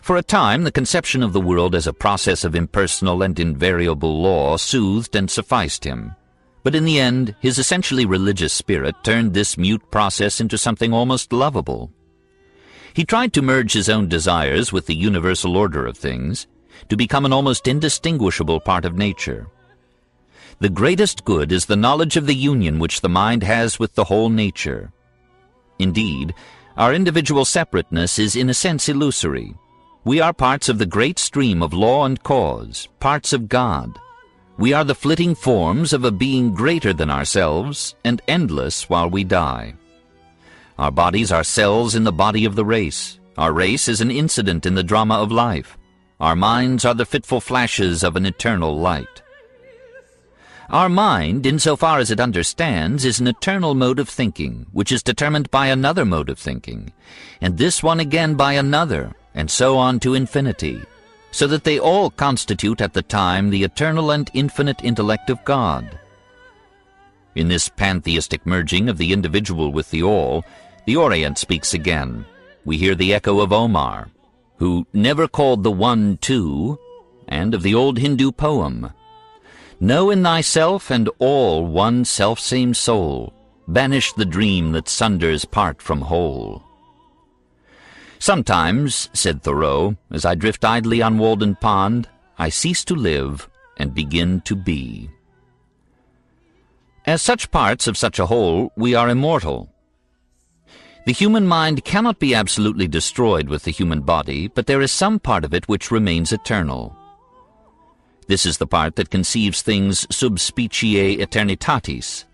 For a time, the conception of the world as a process of impersonal and invariable law soothed and sufficed him. But in the end, his essentially religious spirit turned this mute process into something almost lovable. He tried to merge his own desires with the universal order of things, to become an almost indistinguishable part of nature. The greatest good is the knowledge of the union which the mind has with the whole nature. Indeed, our individual separateness is in a sense illusory. We are parts of the great stream of law and cause, parts of God. We are the flitting forms of a being greater than ourselves and endless while we die. Our bodies are cells in the body of the race. Our race is an incident in the drama of life. Our minds are the fitful flashes of an eternal light. Our mind, insofar as it understands, is an eternal mode of thinking, which is determined by another mode of thinking, and this one again by another, and so on to infinity, so that they all constitute at the time the eternal and infinite intellect of God. In this pantheistic merging of the individual with the all, the Orient speaks again. We hear the echo of Omar, who never called the one two, and of the old Hindu poem, "Know in thyself and all one self-same soul, banish the dream that sunders part from whole." Sometimes, said Thoreau, as I drift idly on Walden Pond, I cease to live and begin to be. As such parts of such a whole, we are immortal. The human mind cannot be absolutely destroyed with the human body, but there is some part of it which remains eternal. This is the part that conceives things sub specie eternitatis.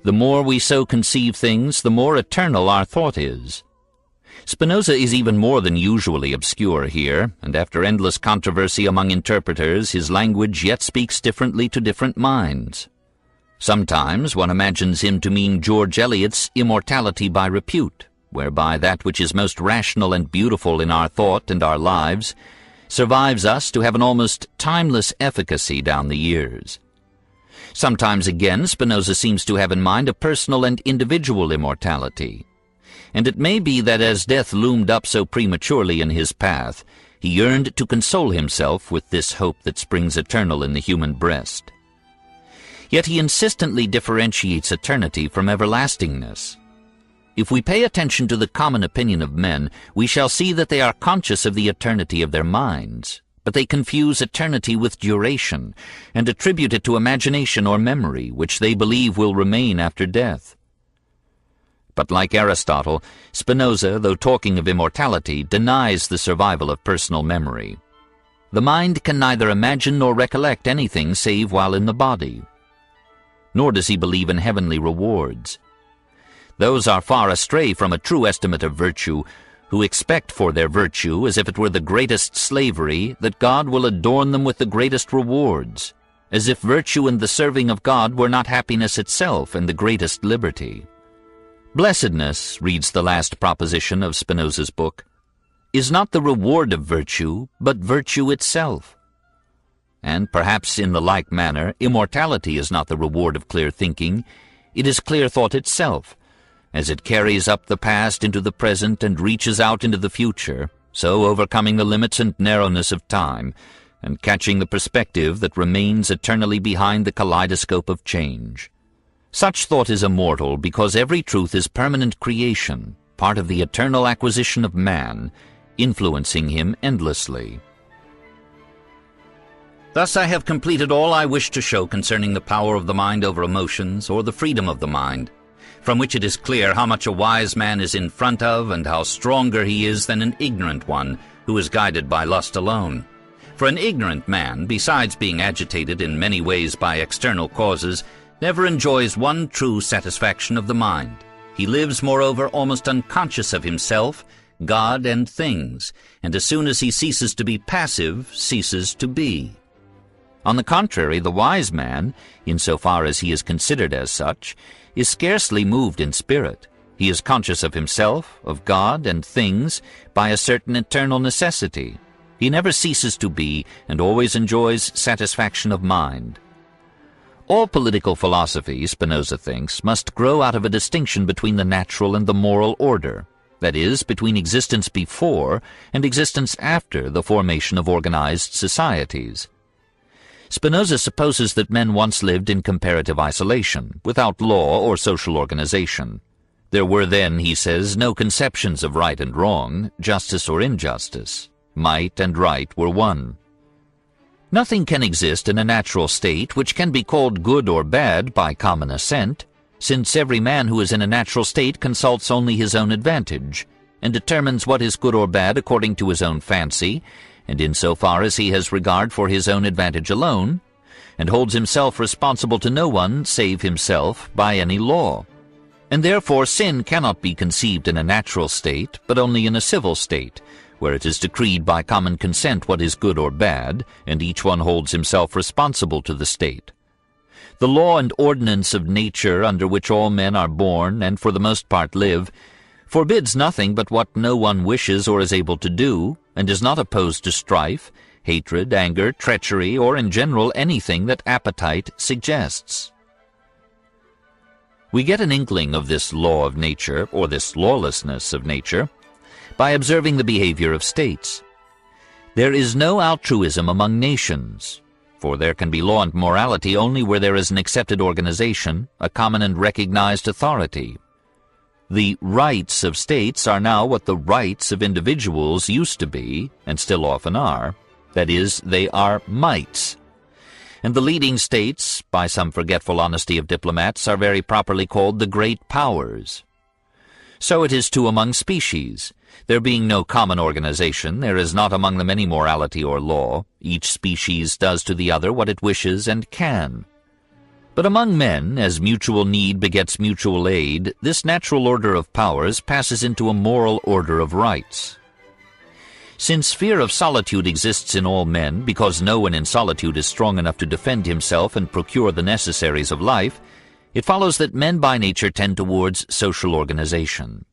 The more we so conceive things, the more eternal our thought is. Spinoza is even more than usually obscure here, and after endless controversy among interpreters, his language yet speaks differently to different minds. Sometimes one imagines him to mean George Eliot's immortality by repute, whereby that which is most rational and beautiful in our thought and our lives survives us to have an almost timeless efficacy down the years. Sometimes again Spinoza seems to have in mind a personal and individual immortality, and it may be that as death loomed up so prematurely in his path, he yearned to console himself with this hope that springs eternal in the human breast. Yet he insistently differentiates eternity from everlastingness. If we pay attention to the common opinion of men, we shall see that they are conscious of the eternity of their minds, but they confuse eternity with duration, and attribute it to imagination or memory, which they believe will remain after death. But like Aristotle, Spinoza, though talking of immortality, denies the survival of personal memory. The mind can neither imagine nor recollect anything save while in the body. Nor does he believe in heavenly rewards. Those are far astray from a true estimate of virtue, who expect for their virtue, as if it were the greatest slavery, that God will adorn them with the greatest rewards, as if virtue and the serving of God were not happiness itself and the greatest liberty. Blessedness, reads the last proposition of Spinoza's book, is not the reward of virtue, but virtue itself. And perhaps in the like manner, immortality is not the reward of clear thinking, it is clear thought itself. As it carries up the past into the present and reaches out into the future, so overcoming the limits and narrowness of time, and catching the perspective that remains eternally behind the kaleidoscope of change. Such thought is immortal because every truth is permanent creation, part of the eternal acquisition of man, influencing him endlessly. Thus I have completed all I wish to show concerning the power of the mind over emotions, or the freedom of the mind, from which it is clear how much a wise man is in front of, and how stronger he is than an ignorant one, who is guided by lust alone. For an ignorant man, besides being agitated in many ways by external causes, never enjoys one true satisfaction of the mind. He lives, moreover, almost unconscious of himself, God, and things, and as soon as he ceases to be passive, ceases to be. On the contrary, the wise man, insofar as he is considered as such, is scarcely moved in spirit. He is conscious of himself, of God, and things by a certain eternal necessity. He never ceases to be, and always enjoys satisfaction of mind. All political philosophy, Spinoza thinks, must grow out of a distinction between the natural and the moral order. that is, between existence before and existence after the formation of organized societies. Spinoza supposes that men once lived in comparative isolation, without law or social organization. There were then, he says, no conceptions of right and wrong, justice or injustice. Might and right were one. Nothing can exist in a natural state which can be called good or bad by common assent, since every man who is in a natural state consults only his own advantage, and determines what is good or bad according to his own fancy, and in so far as he has regard for his own advantage alone, and holds himself responsible to no one save himself by any law. And therefore sin cannot be conceived in a natural state, but only in a civil state, where it is decreed by common consent what is good or bad, and each one holds himself responsible to the state. The law and ordinance of nature under which all men are born and for the most part live forbids nothing but what no one wishes or is able to do, and is not opposed to strife, hatred, anger, treachery, or in general anything that appetite suggests. We get an inkling of this law of nature, or this lawlessness of nature, by observing the behavior of states. There is no altruism among nations, for there can be law and morality only where there is an accepted organization, a common and recognized authority. The rights of states are now what the rights of individuals used to be, and still often are. That is, they are mights. And the leading states, by some forgetful honesty of diplomats, are very properly called the great powers. So it is too among species. There being no common organization, there is not among them any morality or law. Each species does to the other what it wishes and can. But among men, as mutual need begets mutual aid, this natural order of powers passes into a moral order of rights. Since fear of solitude exists in all men, because no one in solitude is strong enough to defend himself and procure the necessaries of life, it follows that men by nature tend towards social organization.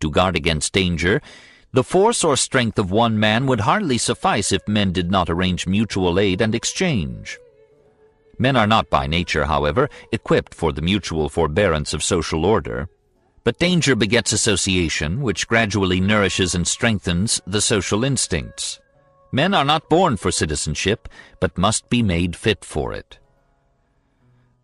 To guard against danger, the force or strength of one man would hardly suffice if men did not arrange mutual aid and exchange. Men are not by nature, however, equipped for the mutual forbearance of social order, but danger begets association, which gradually nourishes and strengthens the social instincts. Men are not born for citizenship, but must be made fit for it.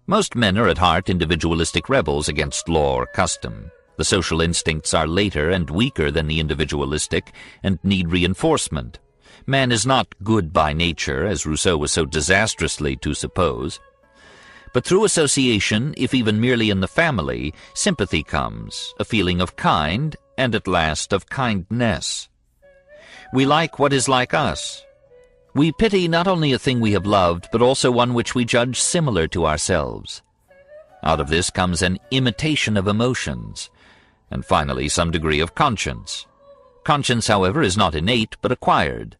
Most men are at heart individualistic rebels against law or custom. The social instincts are later and weaker than the individualistic, and need reinforcement. Man is not good by nature, as Rousseau was so disastrously to suppose. But through association, if even merely in the family, sympathy comes, a feeling of kind, and at last of kindness. We like what is like us. We pity not only a thing we have loved, but also one which we judge similar to ourselves. Out of this comes an imitation of emotions, and finally some degree of conscience. Conscience, however, is not innate, but acquired,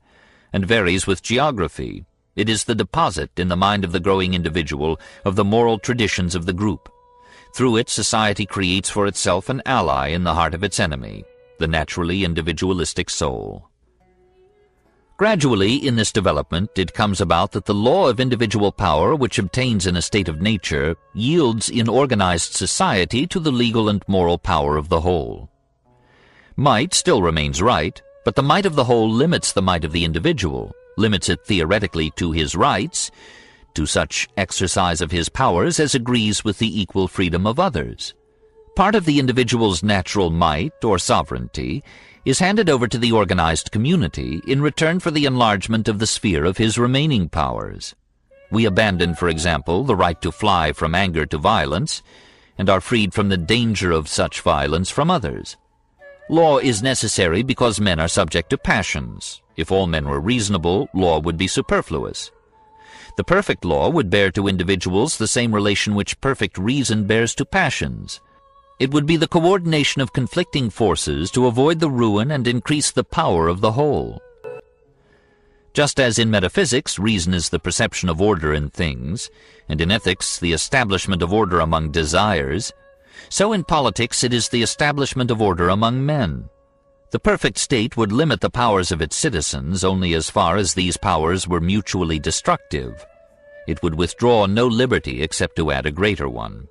and varies with geography. It is the deposit in the mind of the growing individual of the moral traditions of the group. Through it, society creates for itself an ally in the heart of its enemy, the naturally individualistic soul. Gradually, in this development, it comes about that the law of individual power, which obtains in a state of nature, yields in organized society to the legal and moral power of the whole. Might still remains right, but the might of the whole limits the might of the individual, limits it theoretically to his rights, to such exercise of his powers as agrees with the equal freedom of others. Part of the individual's natural might or sovereignty is handed over to the organized community in return for the enlargement of the sphere of his remaining powers. We abandon, for example, the right to fly from anger to violence, and are freed from the danger of such violence from others. Law is necessary because men are subject to passions. If all men were reasonable, law would be superfluous. The perfect law would bear to individuals the same relation which perfect reason bears to passions. It would be the coordination of conflicting forces to avoid the ruin and increase the power of the whole. Just as in metaphysics, reason is the perception of order in things, and in ethics, the establishment of order among desires, so in politics it is the establishment of order among men. The perfect state would limit the powers of its citizens only as far as these powers were mutually destructive. It would withdraw no liberty except to add a greater one.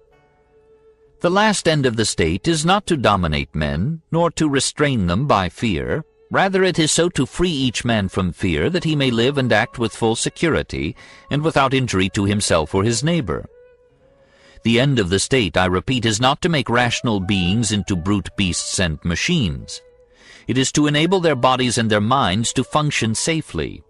The last end of the state is not to dominate men, nor to restrain them by fear. Rather it is so to free each man from fear, that he may live and act with full security, and without injury to himself or his neighbor. The end of the state, I repeat, is not to make rational beings into brute beasts and machines. It is to enable their bodies and their minds to function safely.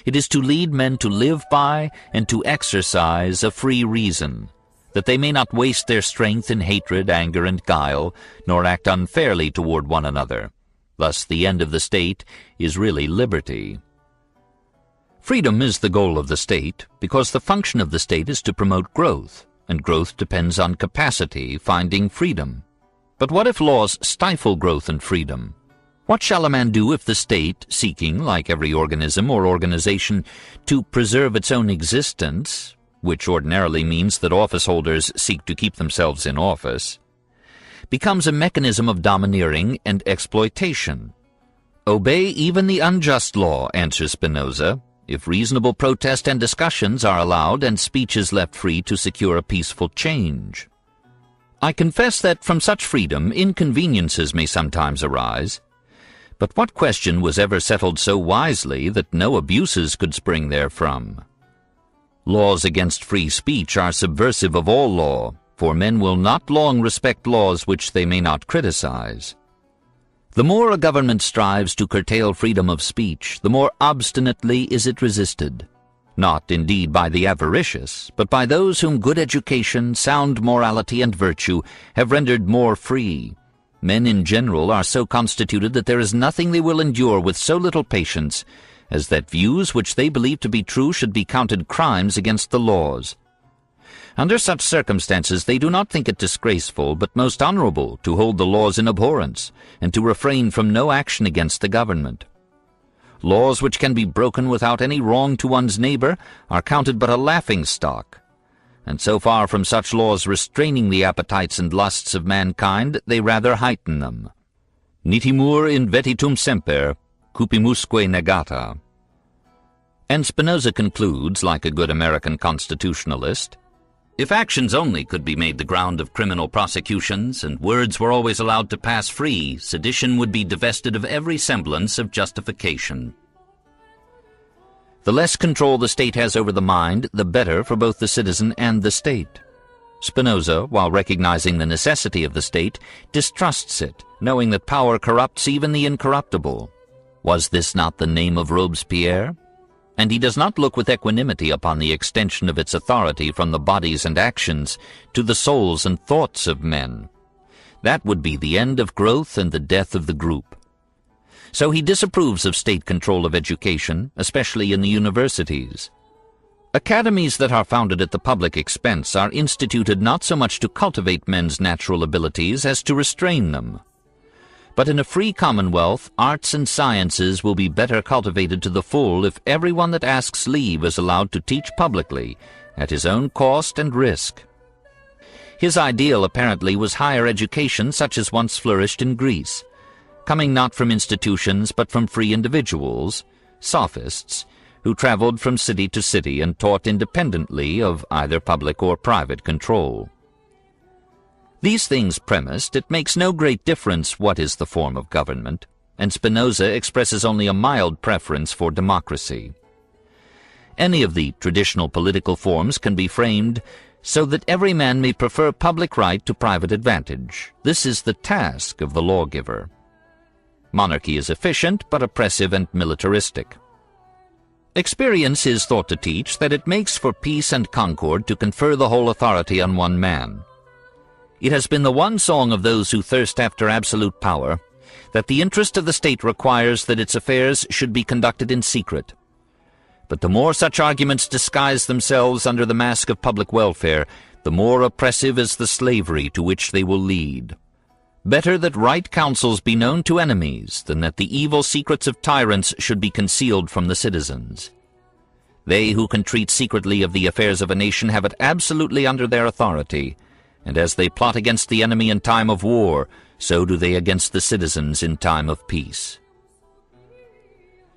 It is to lead men to live by and to exercise a free reason, that they may not waste their strength in hatred, anger, and guile, nor act unfairly toward one another. Thus the end of the state is really liberty. Freedom is the goal of the state, because the function of the state is to promote growth, and growth depends on capacity finding freedom. But what if laws stifle growth and freedom? What shall a man do if the state, seeking, like every organism or organization, to preserve its own existence, which ordinarily means that office holders seek to keep themselves in office, becomes a mechanism of domineering and exploitation? Obey even the unjust law, answers Spinoza, if reasonable protest and discussions are allowed and speech is left free to secure a peaceful change. I confess that from such freedom inconveniences may sometimes arise, but what question was ever settled so wisely that no abuses could spring therefrom? Laws against free speech are subversive of all law, for men will not long respect laws which they may not criticize. The more a government strives to curtail freedom of speech, the more obstinately is it resisted, not indeed by the avaricious, but by those whom good education, sound morality, and virtue have rendered more free. Men in general are so constituted that there is nothing they will endure with so little patience as that views which they believe to be true should be counted crimes against the laws. Under such circumstances they do not think it disgraceful, but most honorable, to hold the laws in abhorrence, and to refrain from no action against the government. Laws which can be broken without any wrong to one's neighbor are counted but a laughing-stock, and so far from such laws restraining the appetites and lusts of mankind, they rather heighten them. Nitimur in vetitum semper, cupimusque negata. And Spinoza concludes, like a good American constitutionalist, if actions only could be made the ground of criminal prosecutions, and words were always allowed to pass free, sedition would be divested of every semblance of justification. The less control the state has over the mind, the better for both the citizen and the state. Spinoza, while recognizing the necessity of the state, distrusts it, knowing that power corrupts even the incorruptible. Was this not the name of Robespierre? And he does not look with equanimity upon the extension of its authority from the bodies and actions to the souls and thoughts of men. That would be the end of growth and the death of the group. So he disapproves of state control of education, especially in the universities. Academies that are founded at the public expense are instituted not so much to cultivate men's natural abilities as to restrain them. But in a free commonwealth, arts and sciences will be better cultivated to the full if everyone that asks leave is allowed to teach publicly, at his own cost and risk. His ideal apparently was higher education such as once flourished in Greece, coming not from institutions but from free individuals, sophists, who traveled from city to city and taught independently of either public or private control. These things premised, it makes no great difference what is the form of government, and Spinoza expresses only a mild preference for democracy. Any of the traditional political forms can be framed so that every man may prefer public right to private advantage. This is the task of the lawgiver. Monarchy is efficient, but oppressive and militaristic. Experience is thought to teach that it makes for peace and concord to confer the whole authority on one man. It has been the one song of those who thirst after absolute power that the interest of the state requires that its affairs should be conducted in secret. But the more such arguments disguise themselves under the mask of public welfare, the more oppressive is the slavery to which they will lead. Better that right counsels be known to enemies than that the evil secrets of tyrants should be concealed from the citizens. They who can treat secretly of the affairs of a nation have it absolutely under their authority, and as they plot against the enemy in time of war, so do they against the citizens in time of peace.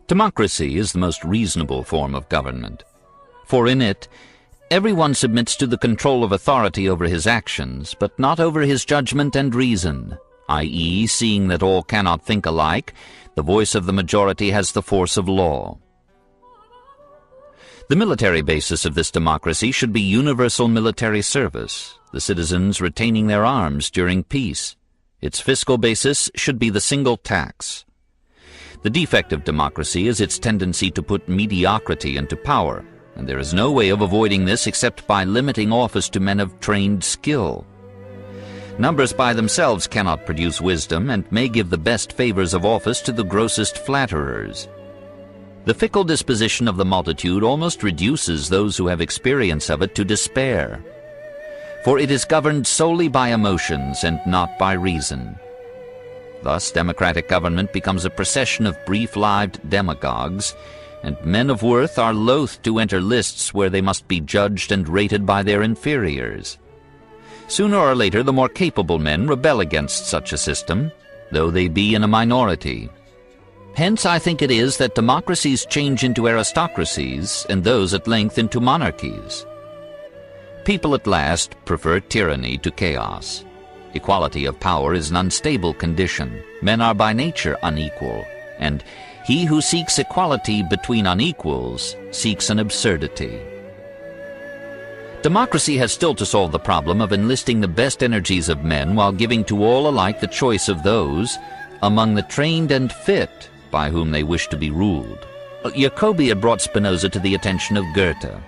Democracy is the most reasonable form of government, for in it Everyone submits to the control of authority over his actions, but not over his judgment and reason, i.e., seeing that all cannot think alike, the voice of the majority has the force of law. The military basis of this democracy should be universal military service, the citizens retaining their arms during peace. Its fiscal basis should be the single tax. The defect of democracy is its tendency to put mediocrity into power, and there is no way of avoiding this except by limiting office to men of trained skill. Numbers by themselves cannot produce wisdom, and may give the best favors of office to the grossest flatterers. The fickle disposition of the multitude almost reduces those who have experience of it to despair, for it is governed solely by emotions and not by reason. Thus, democratic government becomes a procession of brief-lived demagogues, and men of worth are loath to enter lists where they must be judged and rated by their inferiors. Sooner or later, the more capable men rebel against such a system, though they be in a minority. Hence, I think it is that democracies change into aristocracies, and those at length into monarchies. People at last prefer tyranny to chaos. Equality of power is an unstable condition. Men are by nature unequal, and he who seeks equality between unequals seeks an absurdity. Democracy has still to solve the problem of enlisting the best energies of men while giving to all alike the choice of those among the trained and fit by whom they wish to be ruled. Jacobi had brought Spinoza to the attention of Goethe.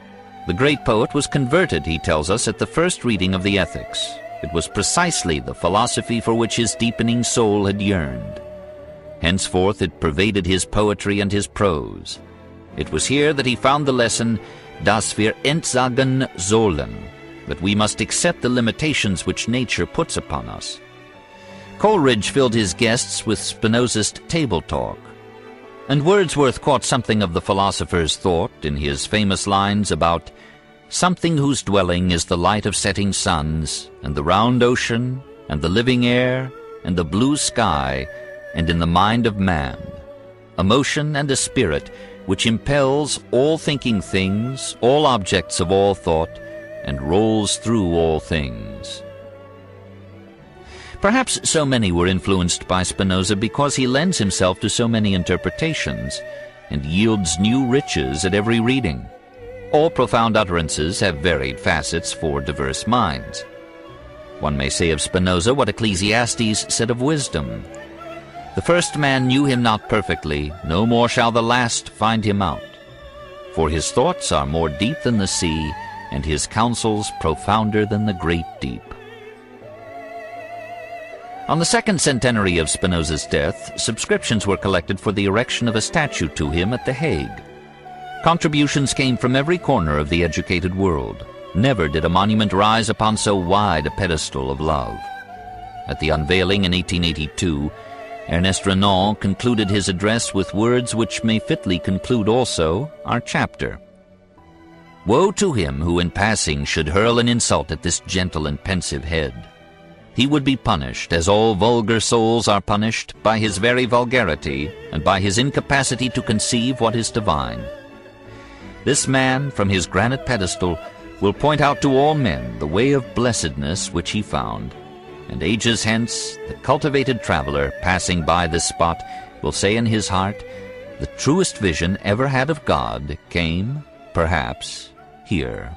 The great poet was converted, he tells us, at the first reading of the Ethics. It was precisely the philosophy for which his deepening soul had yearned. Henceforth it pervaded his poetry and his prose. It was here that he found the lesson, dass wir entsagen sollen, that we must accept the limitations which nature puts upon us. Coleridge filled his guests with Spinoza's table talk, and Wordsworth caught something of the philosopher's thought in his famous lines about something whose dwelling is the light of setting suns, and the round ocean, and the living air, and the blue sky, and in the mind of man, a motion and a spirit which impels all thinking things, all objects of all thought, and rolls through all things. Perhaps so many were influenced by Spinoza because he lends himself to so many interpretations, and yields new riches at every reading. All profound utterances have varied facets for diverse minds. One may say of Spinoza what Ecclesiastes said of wisdom. The first man knew him not perfectly, no more shall the last find him out. For his thoughts are more deep than the sea, and his counsels profounder than the great deep. On the second centenary of Spinoza's death, subscriptions were collected for the erection of a statue to him at The Hague. Contributions came from every corner of the educated world. Never did a monument rise upon so wide a pedestal of love. At the unveiling in 1882, Ernest Renan concluded his address with words which may fitly conclude also our chapter. Woe to him who in passing should hurl an insult at this gentle and pensive head. He would be punished, as all vulgar souls are punished, by his very vulgarity, and by his incapacity to conceive what is divine. This man, from his granite pedestal, will point out to all men the way of blessedness which he found, and ages hence the cultivated traveler passing by this spot will say in his heart, the truest vision ever had of God came, perhaps, here.